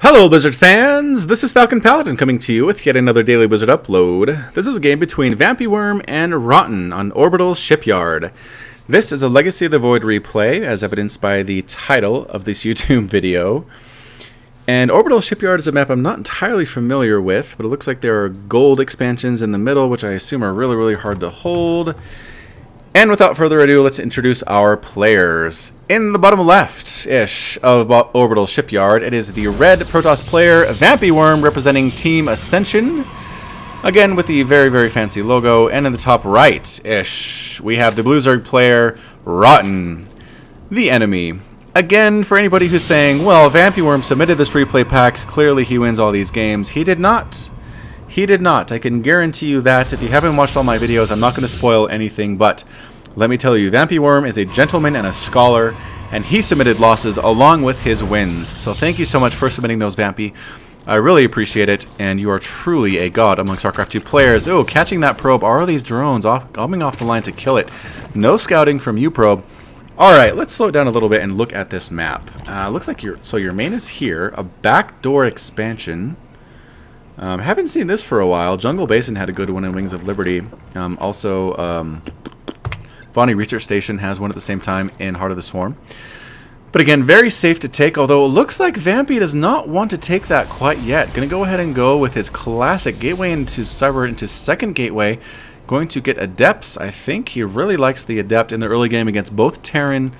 Hello Blizzard fans, this is FalconPaladin coming to you with yet another daily Blizzard upload. This is a game between VampyWorm and Rotten on Orbital Shipyard. This is a Legacy of the Void replay, as evidenced by the title of this YouTube video. And Orbital Shipyard is a map I'm not entirely familiar with, but it looks like there are gold expansions in the middle, which I assume are really hard to hold. And without further ado, let's introduce our players. In the bottom left-ish of Orbital Shipyard, it is the red Protoss player, VampyWorm, representing Team Ascension. Again, with the very fancy logo. And in the top right-ish, we have the blue Zerg player, Rotten, the enemy. Again, for anybody who's saying, well, VampyWorm submitted this replay pack, clearly he wins all these games. He did not. He did not. I can guarantee you that. If you haven't watched all my videos, I'm not going to spoil anything, but let me tell you, VampyWorm is a gentleman and a scholar, and he submitted losses along with his wins. So thank you so much for submitting those, Vampy. I really appreciate it, and you are truly a god amongst StarCraft 2 players. Oh, catching that probe. Are these drones coming off the line to kill it? No scouting from you, probe. Alright, let's slow it down a little bit and look at this map. Looks like your main is here. A backdoor expansion. Haven't seen this for a while. Jungle Basin had a good one in Wings of Liberty. Fawny Research Station has one at the same time in Heart of the Swarm. But again, very safe to take, although it looks like Vampy does not want to take that quite yet. Going to go ahead and go with his classic gateway into Cyber into second gateway. Going to get Adepts. I think he really likes the Adept in the early game against both Terran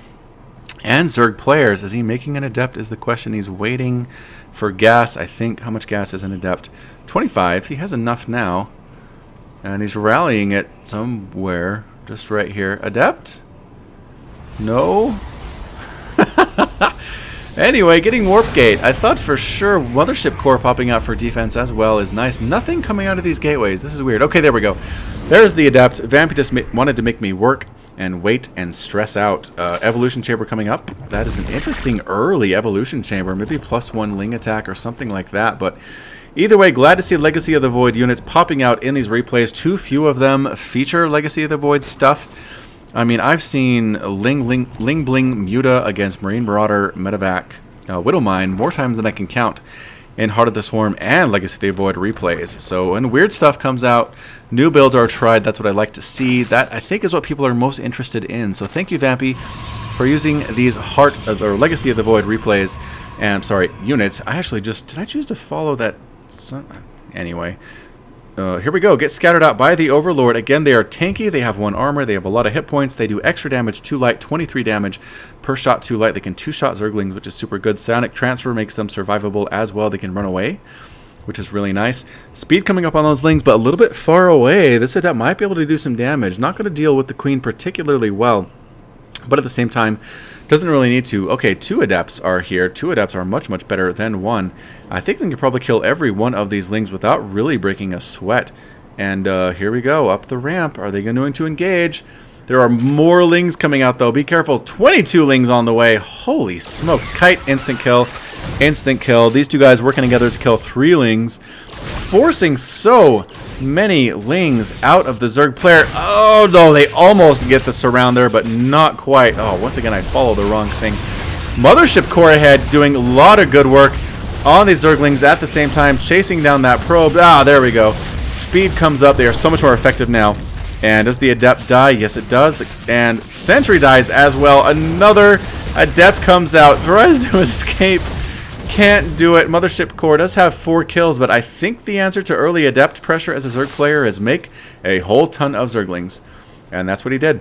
and Zerg players. Is he making an Adept is the question. He's waiting for gas. I think, how much gas is an Adept? 25. He has enough now. And he's rallying it somewhere. Just right here. Adept? No? Anyway, getting Warp Gate. I thought for sure Mothership Core popping out for defense as well is nice. Nothing coming out of these gateways. This is weird. Okay, there we go. There's the Adept. Vampy just wanted to make me work and wait and stress out. Evolution Chamber coming up. That is an interesting early Evolution Chamber. Maybe +1 Ling attack or something like that. But either way, glad to see Legacy of the Void units popping out in these replays. Too few of them feature Legacy of the Void stuff. I mean, I've seen Ling Bling Muta against Marine Marauder, Medevac, Widowmine more times than I can count in Heart of the Swarm and Legacy of the Void replays. So when weird stuff comes out, new builds are tried. That's what I like to see. That, I think, is what people are most interested in. So thank you, Vampy, for using these or Legacy of the Void replays and, sorry, units. I actually just, did I choose to follow that? Anyway. Here we go. Get scattered out by the Overlord. Again, they are tanky. They have 1 armor. They have a lot of hit points. They do extra damage, 2 light, 23 damage per shot, 2 light. They can 2-shot Zerglings, which is super good. Psionic Transfer makes them survivable as well. They can run away, which is really nice. Speed coming up on those Lings, but a little bit far away. This Adept might be able to do some damage. Not going to deal with the Queen particularly well, but at the same time, doesn't really need to. Okay, 2 Adepts are here. 2 Adepts are much better than 1. I think they can probably kill every one of these Lings without really breaking a sweat. And here we go, up the ramp. Are they going to engage? There are more Lings coming out, though. Be careful. 22 Lings on the way. Holy smokes. Kite, instant kill. Instant kill. These 2 guys working together to kill 3 Lings. Forcing so many Lings out of the Zerg player. Oh, no, they almost get the surround there, but not quite. Oh, once again, I followed the wrong thing. Mothership Core ahead, doing a lot of good work on these Zerglings at the same time, chasing down that probe. Ah, there we go. Speed comes up. They are so much more effective now. And does the Adept die? Yes, it does. And Sentry dies as well. Another Adept comes out, tries to escape. Can't do it. Mothership Core does have 4 kills, but I think the answer to early Adept pressure as a Zerg player is make a whole ton of Zerglings. And that's what he did.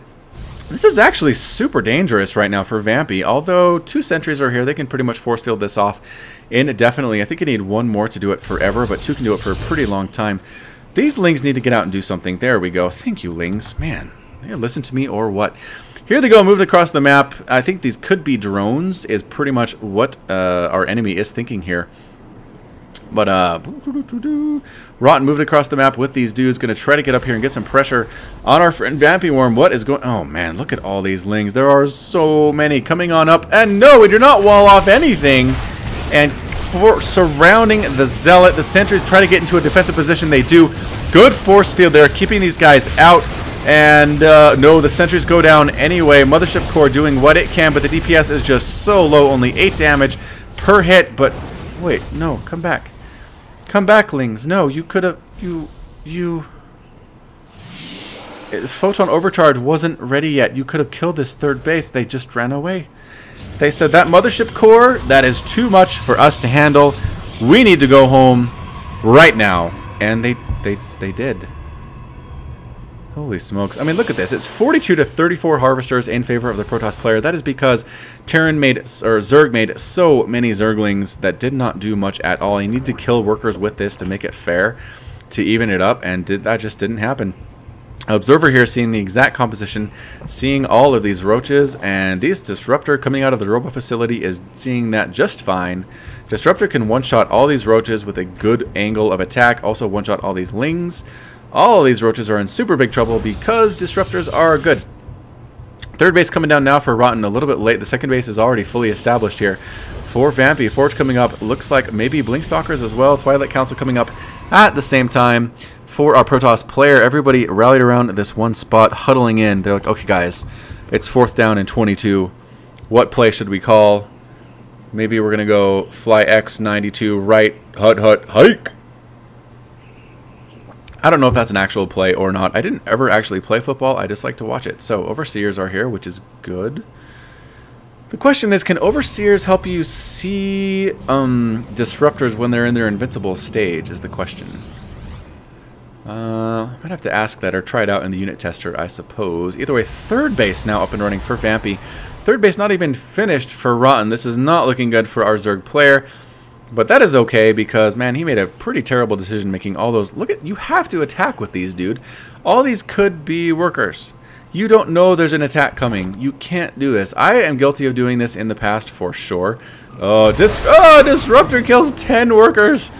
This is actually super dangerous right now for Vampy. Although 2 sentries are here, they can pretty much force field this off indefinitely. I think you need 1 more to do it forever, but 2 can do it for a pretty long time. These Lings need to get out and do something. There we go. Thank you, Lings. Man, they listen to me or what? Here they go, moved across the map. I think these could be drones, is pretty much what our enemy is thinking here. But, Rotten moved across the map with these dudes. Going to try to get up here and get some pressure on our friend VampyWorm. What is going... Oh, man, look at all these Lings. There are so many coming on up. And no, we do not wall off anything. And surrounding the Zealot, the sentries try to get into a defensive position. They do. Good force field there, keeping these guys out. And no, the sentries go down anyway. Mothership Core doing what it can, but the DPS is just so low. Only 8 damage per hit, but Wait, no, come back. Come back, Lings. No, you could have... Photon Overcharge wasn't ready yet. You could have killed this third base. They just ran away. They said, that mothership core, that is too much for us to handle. We need to go home right now. And they did. Holy smokes. I mean, look at this. It's 42 to 34 harvesters in favor of the Protoss player. That is because Zerg made so many Zerglings that did not do much at all. You need to kill workers with this to make it fair, to even it up, and that just didn't happen. Observer here seeing the exact composition, seeing all of these roaches, and this Disruptor coming out of the Robo facility is seeing that just fine. Disruptor can one-shot all these roaches with a good angle of attack, also one-shot all these Lings. All of these roaches are in super big trouble because Disruptors are good. Third base coming down now for Rotten, a little bit late. The second base is already fully established here. For Vampy, Forge coming up, looks like maybe Blinkstalkers as well. Twilight Council coming up at the same time. For our Protoss player, everybody rallied around this one spot, huddling in. They're like, okay guys, it's 4th down and 22. What play should we call? Maybe we're going to go fly X92 right, hike. I don't know if that's an actual play or not. I didn't ever actually play football. I just like to watch it. So Overseers are here, which is good. The question is, can Overseers help you see Disruptors when they're in their invincible stage is the question. Might have to ask that or try it out in the unit tester, I suppose. Either way, third base now up and running for Vampy. Third base not even finished for Rotten. This is not looking good for our Zerg player. But that is okay because, man, he made a pretty terrible decision making all those. Look at, you have to attack with these, dude. All these could be workers. You don't know there's an attack coming. You can't do this. I am guilty of doing this in the past for sure. Oh, Disruptor kills 10 workers.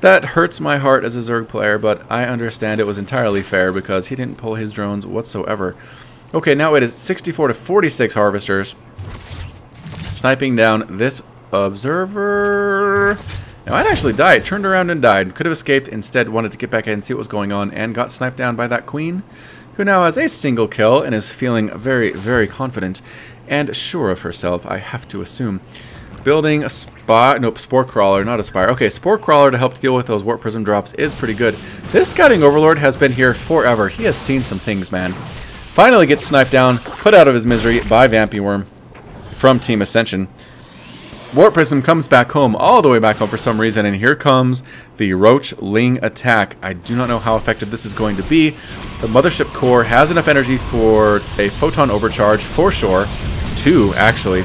That hurts my heart as a Zerg player, but I understand it was entirely fair because he didn't pull his drones whatsoever. Okay, now it is 64 to 46 harvesters. Sniping down this observer. Now, I'd actually died. Turned around and died. Could have escaped. Instead, wanted to get back in and see what was going on. And got sniped down by that queen, who now has a single kill and is feeling very, very confident and sure of herself, I have to assume. Building a spot. Nope, Spore Crawler, not a Spire. Okay, Spore Crawler to help deal with those Warp Prism drops is pretty good. This Scouting Overlord has been here forever. He has seen some things, man. Finally gets sniped down, put out of his misery by VampyWorm from Team Ascension. Warp Prism comes back home, all the way back home for some reason, and here comes the Roach Ling attack. I do not know how effective this is going to be. The Mothership Core has enough energy for a Photon Overcharge, for sure. 2, actually.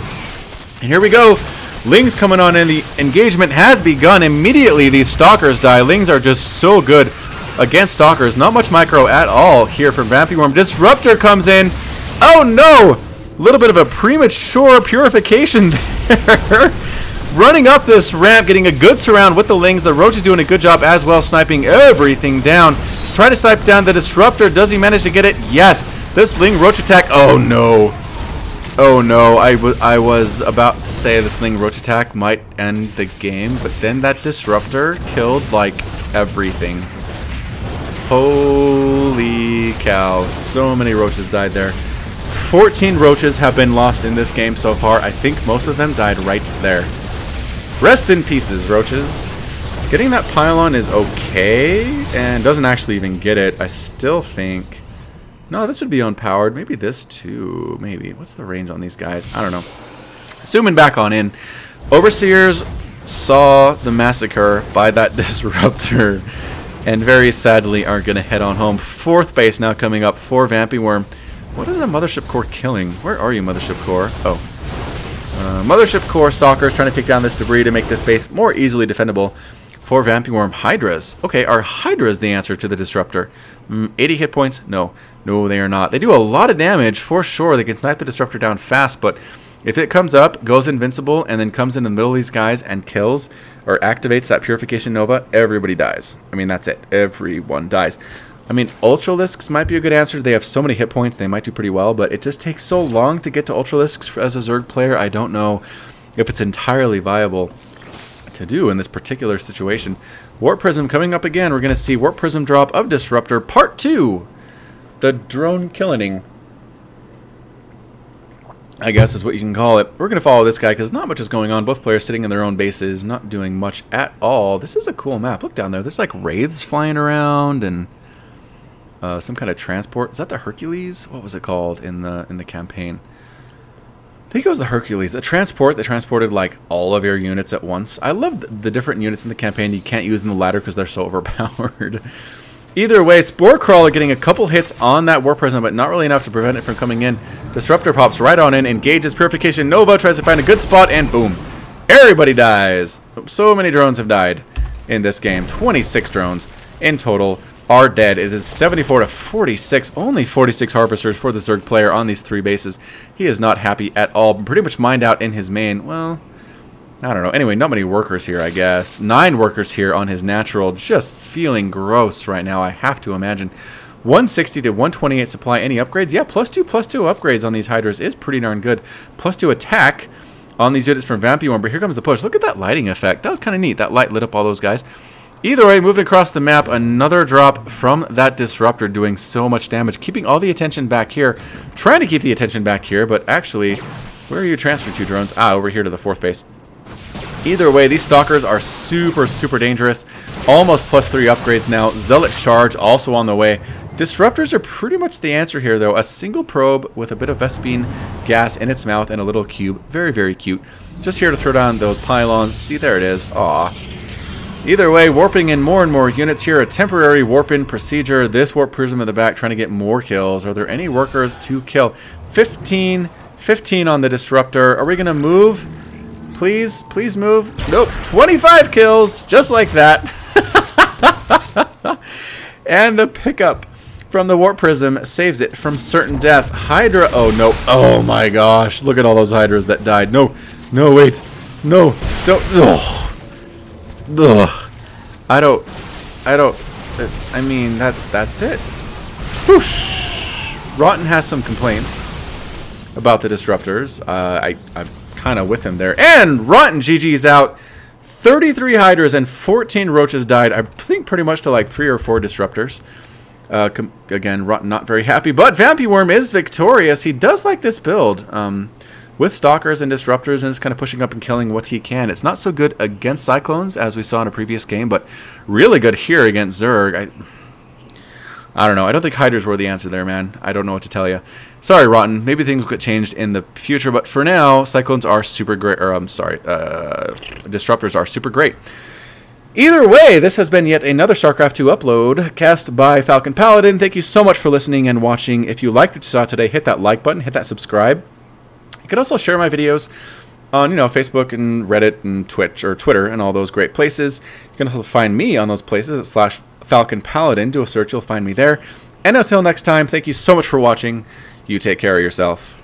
And here we go. Lings coming on in. The engagement has begun. Immediately, these Stalkers die. Lings are just so good against Stalkers. Not much micro at all here from VampyWorm. Disruptor comes in. Oh, no! A little bit of a premature purification there. Running up this ramp, getting a good surround with the Lings. The Roach is doing a good job as well, sniping everything down. Trying to snipe down the Disruptor. Does he manage to get it? Yes. This Ling Roach attack. Oh, no. Oh, no. I was about to say this Ling Roach attack might end the game, but then that Disruptor killed, like, everything. Holy cow. So many Roaches died there. 14 Roaches have been lost in this game so far. I think most of them died right there. Rest in pieces, Roaches. Getting that pylon is okay, and doesn't actually even get it. I still think... No, this would be unpowered. Maybe this too. Maybe. What's the range on these guys? I don't know. Zooming back on in. Overseers saw the massacre by that Disruptor, and very sadly are going to head on home. Fourth base now coming up for VampyWorm. What is that Mothership Core killing? Where are you, Mothership Core? Oh. Mothership Core Stalkers trying to take down this debris to make this base more easily defendable for VampyWorm. Hydras. Okay, are Hydras the answer to the Disruptor? 80 hit points? No. No, they are not. They do a lot of damage, for sure. They can snipe the Disruptor down fast, but if it comes up, goes invincible, and then comes in the middle of these guys and kills or activates that Purification Nova, everybody dies. I mean, that's it. Everyone dies. I mean, Ultralisks might be a good answer. They have so many hit points, they might do pretty well, but it just takes so long to get to Ultralisks as a Zerg player. I don't know if it's entirely viable to do in this particular situation. Warp Prism coming up again. We're going to see Warp Prism drop of Disruptor Part 2. The drone killing. I guess is what you can call it. We're going to follow this guy because not much is going on. Both players sitting in their own bases, not doing much at all. This is a cool map. Look down there. There's like wraiths flying around and some kind of transport. Is that the Hercules? What was it called in the campaign? I think it was the Hercules. The transport that transported like all of your units at once. I love the different units in the campaign you can't use in the ladder because they're so overpowered. Either way, Spore Crawler getting a couple hits on that Warp Prism, but not really enough to prevent it from coming in. Disruptor pops right on in, engages Purification Nova, tries to find a good spot, and boom. Everybody dies. So many drones have died in this game. 26 drones in total are dead. It is 74 to 46. Only 46 Harvesters for the Zerg player on these 3 bases. He is not happy at all. Pretty much mined out in his main. Well, I don't know. Anyway, not many workers here, I guess. 9 workers here on his natural. Just feeling gross right now, I have to imagine. 160 to 128 supply. Any upgrades? Yeah, +2/+2 upgrades on these Hydras is pretty darn good. +2 attack on these units from VampyWorm. But here comes the push. Look at that lighting effect. That was kind of neat. That light lit up all those guys. Either way, moving across the map, another drop from that Disruptor doing so much damage. Keeping all the attention back here. Trying to keep the attention back here, but actually, where are you transferred to, drones? Ah, over here to the 4th base. Either way, these Stalkers are super, super dangerous. Almost +3 upgrades now. Zealot Charge also on the way. Disruptors are pretty much the answer here, though. A single probe with a bit of Vespene gas in its mouth and a little cube. Very, very cute. Just here to throw down those pylons. See, there it is. Aw. Either way, warping in more and more units here. A temporary warp-in procedure. This Warp Prism in the back trying to get more kills. Are there any workers to kill? 15 on the Disruptor. Are we going to move? Please, please move. Nope. 25 kills, just like that. And the pickup from the Warp Prism saves it from certain death. Hydra. Oh, no. Oh, my gosh. Look at all those Hydras that died. No. No, wait. No. Don't. Ugh. Ugh. I mean, that's it. Whoosh. Rotten has some complaints about the Disruptors. I'm kind of with him there. And Rotten GG's out. 33 Hydras and 14 Roaches died. I think pretty much to like 3 or 4 Disruptors. Again, Rotten not very happy. But VampyWorm is victorious. He does like this build. With Stalkers and Disruptors, and is kind of pushing up and killing what he can. It's not so good against Cyclones, as we saw in a previous game, but really good here against Zerg. I don't know. I don't think Hydras were the answer there, man. I don't know what to tell you. Sorry, Rotten. Maybe things will get changed in the future, but for now, Cyclones are super great. Or, I'm sorry, Disruptors are super great. Either way, this has been yet another StarCraft 2 upload cast by FalconPaladin. Thank you so much for listening and watching. If you liked what you saw today, hit that like button, hit that subscribe. You can also share my videos on, Facebook and Reddit and Twitch or Twitter and all those great places. You can also find me on those places at /FalconPaladin. Do a search, you'll find me there. And until next time, thank you so much for watching. You take care of yourself.